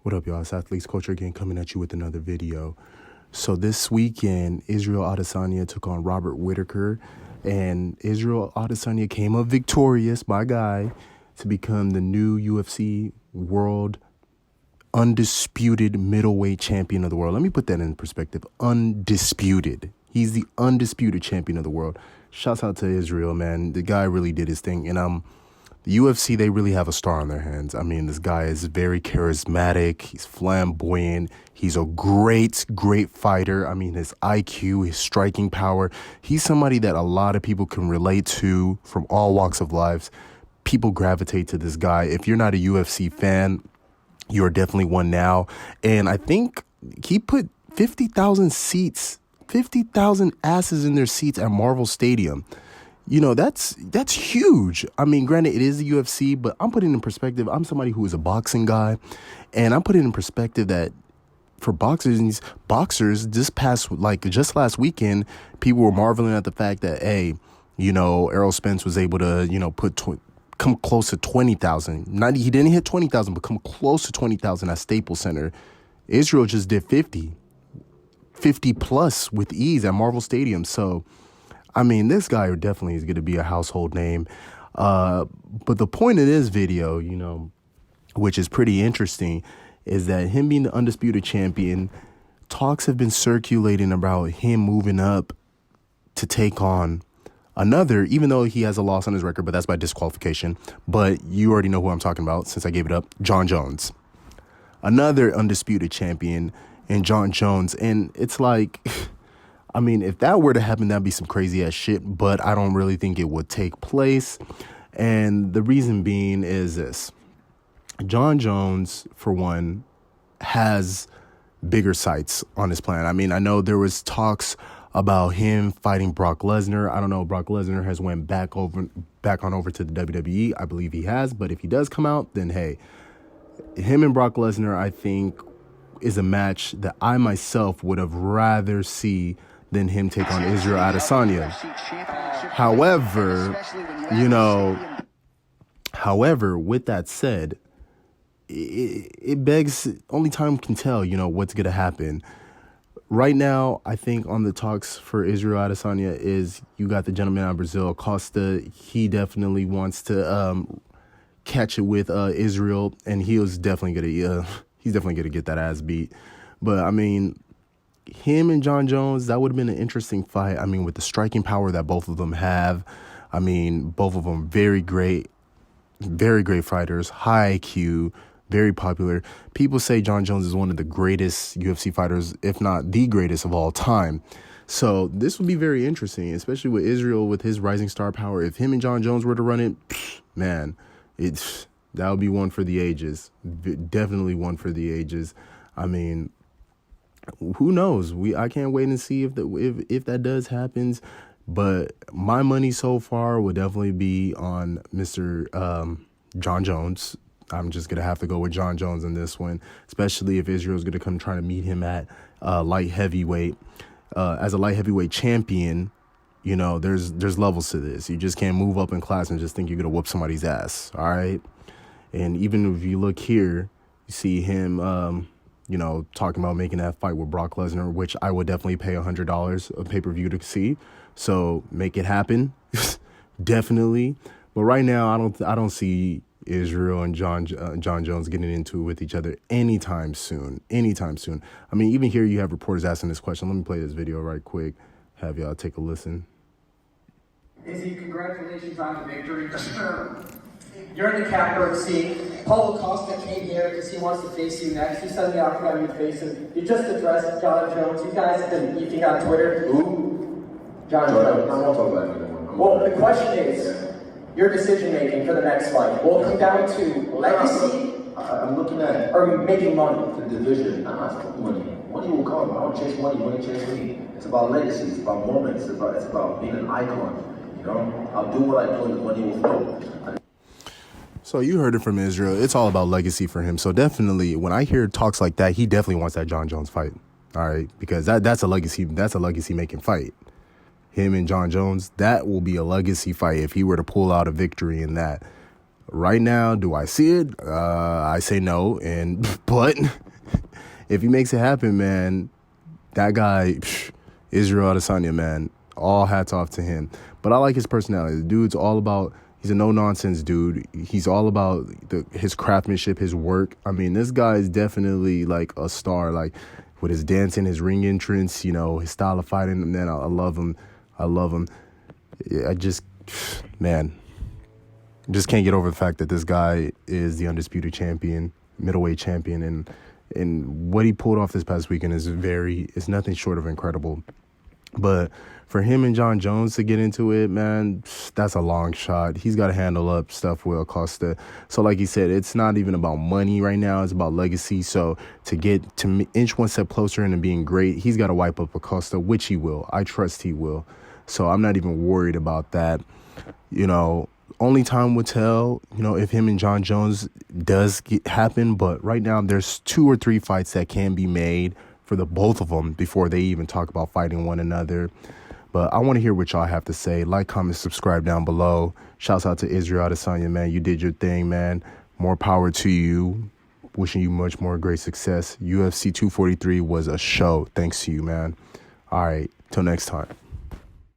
What up, y'all? It's Athletes Culture again, coming at you with another video. So this weekend, Israel Adesanya took on Robert Whittaker, and Israel Adesanya came up victorious, my guy, to become the new UFC World Undisputed Middleweight Champion of the world. Let me put that in perspective. Undisputed. He's the undisputed champion of the world. Shouts out to Israel, man. The guy really did his thing. And the UFC, they really have a star on their hands. I mean, this guy is very charismatic. He's flamboyant. He's a great fighter. I mean, his IQ, his striking power. He's somebody that a lot of people can relate to from all walks of lives. People gravitate to this guy. If you're not a UFC fan, you're definitely one now. And I think he put 50,000 seats, 50,000 asses in their seats at Marvel Stadium. You know, that's huge. I mean, granted, it is the UFC, but I'm putting in perspective. I'm somebody who is a boxing guy, and I'm putting in perspective that for boxers, just last weekend, people were marveling at the fact that, hey, you know, Errol Spence was able to, you know, come close to 20,000. He didn't hit 20,000, but come close to 20,000 at Staples Center. Israel just did 50 plus with ease at Marvel Stadium. So, I mean, this guy definitely is going to be a household name. But the point of this video, you know, which is pretty interesting, is that him being the undisputed champion, talks have been circulating about him moving up to take on another, even though he has a loss on his record, but that's by disqualification. But you already know who I'm talking about since I gave it up. Jon Jones. Another undisputed champion in Jon Jones. And it's like, I mean, if that were to happen, that'd be some crazy ass shit, but I don't really think it would take place. And the reason being is this. Jon Jones, for one, has bigger sights on his plan. I mean, I know there was talks about him fighting Brock Lesnar. I don't know if Brock Lesnar has went back on over to the WWE. I believe he has, but if he does come out, then hey, him and Brock Lesnar, I think, is a match that I myself would have rather see than him take on Israel Adesanya. However, with that said, it begs, only time can tell, you know, what's going to happen. Right now, I think on the talks for Israel Adesanya is you got the gentleman out of Brazil, Costa. He definitely wants to catch it with Israel, and he's definitely gonna get that ass beat. But I mean, him and Jon Jones, that would have been an interesting fight. I mean, with the striking power that both of them have, I mean, both of them very great fighters, high IQ. Very popular. People say Jon Jones is one of the greatest UFC fighters, if not the greatest of all time. So this would be very interesting, especially with Israel, with his rising star power. If him and Jon Jones were to run it, man, that would be one for the ages. Definitely one for the ages. I mean, who knows? I can't wait and see if that does happen. But my money so far would definitely be on Mr. Jon Jones. I'm just going to have to go with Jon Jones in this one, especially if Israel's going to come trying to meet him at light heavyweight. As a light heavyweight champion, you know, there's levels to this. You just can't move up in class and just think you're going to whoop somebody's ass, all right? And even if you look here, you see him, you know, talking about making that fight with Brock Lesnar, which I would definitely pay $100 a pay-per-view to see. So make it happen, definitely. But right now, I don't see Israel and Jon Jones getting into it with each other anytime soon. I mean, even here you have reporters asking this question. Let me play this video right quick. Have y'all take a listen. Izzy, congratulations on the victory. You're in the catbird seat. Paulo Costa came here because he wants to face you next. He suddenly offered on you to face him. You just addressed Jon Jones. You guys have been beefing on Twitter. Who? Jon Jones. I won't talk about him anymore. Well, the question is, your decision-making for the next fight will come down to legacy. I'm looking at or making money. The division. Nah, it's not money. Money will come. I don't chase money. Money chase me. It's about legacy. It's about moments. It's about being an icon. You know, I'll do what I do, and the money will flow. So you heard it from Israel. It's all about legacy for him. So definitely, when I hear talks like that, he definitely wants that Jon Jones fight. All right, because that's a legacy. That's a legacy making fight. Him and Jon Jones, that will be a legacy fight if he were to pull out a victory in that. Right now, do I see it? I say no. But if he makes it happen, man, that guy, Israel Adesanya, man, all hats off to him. But I like his personality. The dude's all about, he's a no-nonsense dude. He's all about his craftsmanship, his work. I mean, this guy is definitely like a star, like with his dancing, his ring entrance, his style of fighting. Man, I love him. I love him. I just, man, just can't get over the fact that this guy is the undisputed champion, middleweight champion, and what he pulled off this past weekend is nothing short of incredible. But for him and Jon Jones to get into it, man, that's a long shot. He's got to handle up stuff with Acosta. So like he said, it's not even about money right now. It's about legacy. So to inch one step closer into being great, he's got to wipe up Acosta, which he will. I trust he will. So I'm not even worried about that. Only time will tell, if him and Jon Jones does happen. But right now, there's 2 or 3 fights that can be made for the both of them before they even talk about fighting one another. But I want to hear what y'all have to say. Like, comment, subscribe down below. Shouts out to Israel Adesanya, man. You did your thing, man. More power to you. Wishing you much more great success. UFC 243 was a show. Thanks to you, man. All right. Till next time.